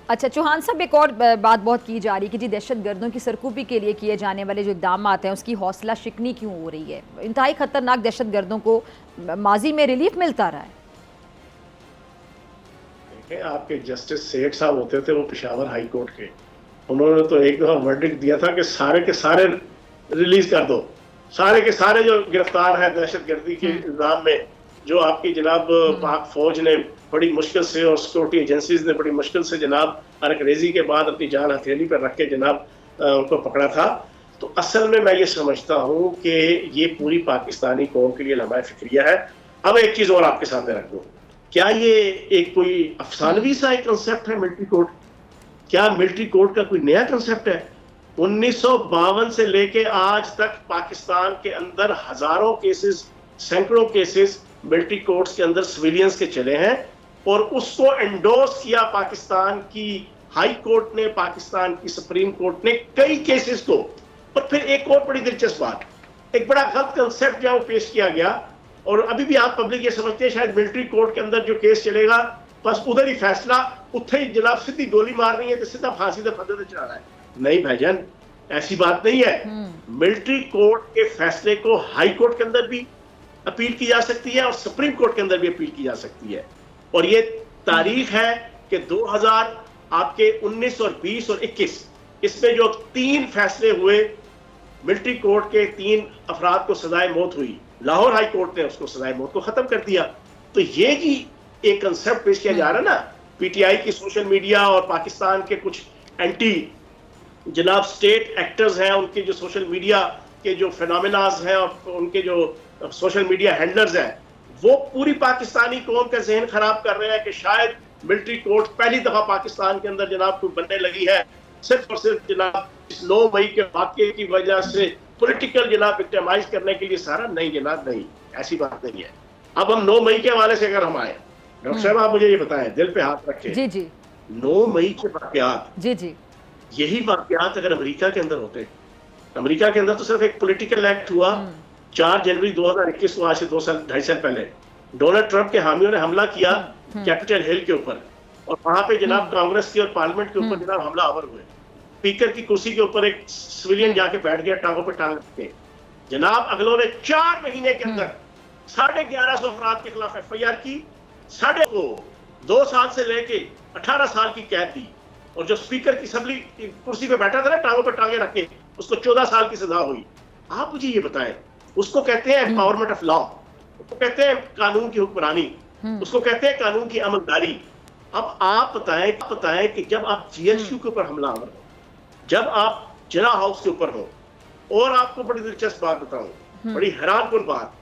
अच्छा चौहान साहब, एक और बात बहुत की जा रही है कि जी दहशत गर्दों की सरकूबी के लिए किए जाने वाले जो इक़दाम हैं उसकी हौसला शिकनी क्यों हो रही है? इंतहाई ख़तरनाक दहशत गर्दों को माजी में रिलीफ मिलता रहा है। देखिए, आपके जस्टिस सेठ साहब होते थे वो पेशावर हाई कोर्ट के, उन्होंने तो एक दफा वर्डिक्ट दिया था कि सारे के सारे रिलीज कर दो, सारे के सारे जो गिरफ्तार हैं दहशत गर्दी के इल्जाम में, जो आपकी जनाब पाक फौज ने बड़ी मुश्किल से और सिक्योरिटी एजेंसीज ने बड़ी मुश्किल से जनाब अरकरेजी के बाद अपनी जान हथेली पर रख के जनाब उनको पकड़ा था। तो असल में मैं ये समझता हूँ कि ये पूरी पाकिस्तानी कौम के लिए लम्हा फिक्रिया है। अब एक चीज और आपके सामने रख दूं, क्या ये एक कोई अफसानवी सा एक कंसेप्ट है मिलिट्री कोर्ट? क्या मिलिट्री कोर्ट का कोई नया कंसेप्ट है? 1952 से लेके आज तक पाकिस्तान के अंदर हजारों केसेस, सैकड़ों केसेस मिलिट्री कोर्ट्स के अंदर सिविलियंस के चले हैं और उसको एंडोर्स किया पाकिस्तान की हाई कोर्ट ने, पाकिस्तान की सुप्रीम कोर्ट ने कई केसेस को। और फिर एक और बड़ी दिलचस्प बात, एक बड़ा गलत कंसेप्ट जो पेश किया गया और अभी भी आप पब्लिक ये समझते हैं शायद मिलिट्री कोर्ट के अंदर जो केस चलेगा बस उधर ही फैसला, उठे ही जनाब सीधी गोली मारनी है तो सीधा फांसी दे फंदे चढ़ाना है। नहीं भाईजान, ऐसी बात नहीं है। मिलिट्री कोर्ट के फैसले को हाई कोर्ट के अंदर भी अपील की जा सकती है और सुप्रीम कोर्ट के अंदर भी अपील की जा सकती है। और ये तारीख है कि 2000 आपके 19 और 20 और 21 इसमें जो 3 फैसले हुए मिलिट्री कोर्ट के, 3 अफराद को सजाए मौत हुई, लाहौर हाई कोर्ट ने उसको सजाए मौत को खत्म कर दिया। तो ये जी एक कंसेप्ट पेश किया जा रहा है ना, पीटीआई की सोशल मीडिया और पाकिस्तान के कुछ एंटी जनाब स्टेट एक्टर्स हैं, उनके जो सोशल मीडिया के जो फिनोमेनास हैं और उनके जो सोशल मीडिया हैंडलर्स हैं, वो पूरी पाकिस्तानी कौम का जहन खराब कर रहे हैं कि शायद मिलिट्री कोर्ट पहली दफा पाकिस्तान के अंदर जनाब कोई बनने लगी है सिर्फ और सिर्फ जनाब इस 9 मई के वाकये की वजह से पॉलिटिकल जनाब विक्टिमाइज करने के लिए सारा। नहीं जनाब, नहीं, ऐसी बात नहीं है। अब हम 9 मई के हवाले से अगर हम आए, डॉक्टर साहब आप मुझे ये बताएं, दिल पे हाथ रखें, जी जी, 9 मई के वाकयात, जी जी, यही वाकयात अगर अमेरिका के अंदर होते, अमेरिका के अंदर तो सिर्फ एक पॉलिटिकल एक्ट हुआ 4 जनवरी 2021 को, आज से 2 साल 2.5 साल पहले डोनाल्ड ट्रंप के हामियों ने हमला किया कैपिटल हिल के ऊपर और वहां पे जनाब कांग्रेस की और पार्लियामेंट के ऊपर जनाब हमला आवर हुए। स्पीकर की कुर्सी के ऊपर एक सिविलियन जाके बैठ गया टांगों पे टांग रख के। जनाब अगलों ने 4 महीने के अंदर 1150 अफराद के खिलाफ FIR की, 2 साल से लेके 18 साल की कैद दी और जो स्पीकर की असम्बली कुर्सी पे बैठा था ना टांगों पर टांगे रख के, उसको 14 साल की सजा हुई। आप मुझे ये बताएं, उसको कहते हैं एम्पावरमेंट ऑफ लॉ, उसको कहते हैं कानून की हुक्मरानी, उसको कहते हैं कानून की अमलदारी। अब आप बताएं कि जब आप GSU के ऊपर हमला हो, जब आप जिना हाउस के ऊपर हो, और आपको बड़ी दिलचस्प बात बताऊं, बड़ी हैरानकुन बात,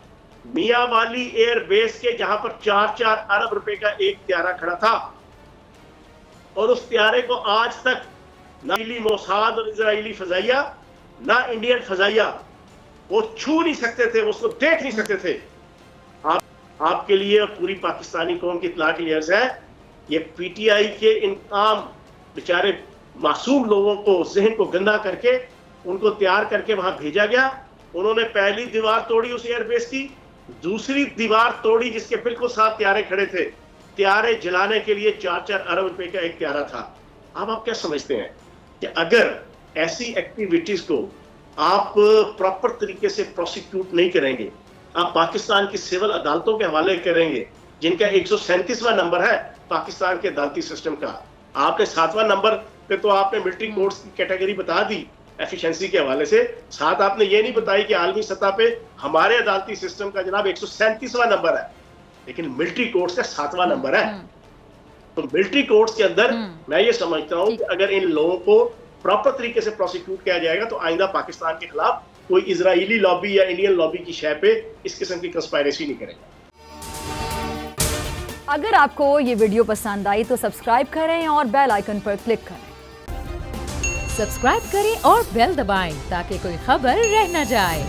मियां वाली एयर बेस के जहां पर 4-4 अरब रुपए का एक त्यारा खड़ा था और उस त्यारे को आज तक ना मोसाद और इजरायली फजाइया ना इंडियन फजाइया वो छू नहीं सकते थे, उसको देख नहीं सकते थे। आपके लिए और पूरी पाकिस्तानी कौम की इत्तला के लिए अर्ज है, ये पीटीआई के इन आम बेचारे मासूम लोगों को जहन को गंदा करके उनको तैयार करके वहां भेजा गया। उन्होंने पहली दीवार तोड़ी उस एयरबेस की, दूसरी दीवार तोड़ी जिसके बिल्कुल साथ त्यारे खड़े थे, त्यारे जलाने के लिए 4-4 अरब रुपए का एक त्यारा था। अब आप क्या समझते हैं कि अगर ऐसी एक्टिविटीज को आप प्रॉपर तरीके से प्रोसिक्यूट नहीं करेंगे, आप पाकिस्तान की सिविल अदालतों के हवाले करेंगे जिनका 137वां नंबर है पाकिस्तान के अदालती सिस्टम का, आपने 7वां नंबर पे तो आपने मिलिट्री कोर्ट्स की कैटेगरी बता दी एफिशिएंसी के हवाले से, साथ आपने ये नहीं बताई कि आलमी सतह पे हमारे अदालती सिस्टम का जनाब 137वां नंबर है, लेकिन मिलिट्री कोर्ट्स का 7वां नंबर है। तो मिलिट्री कोर्ट्स के अंदर मैं ये समझता हूँ कि अगर इन लोगों को प्रॉपर तरीके से प्रोसिक्यूट किया जाएगा तो आइंदा पाकिस्तान के खिलाफ कोई इजरायली लॉबी या इंडियन लॉबी की शय पे इस किस्म की कंस्पायरेसी नहीं करेगा। अगर आपको ये वीडियो पसंद आई तो सब्सक्राइब करें और बेल आइकन पर क्लिक करें। सब्सक्राइब करें और बेल दबाएं ताकि कोई खबर रह न जाए।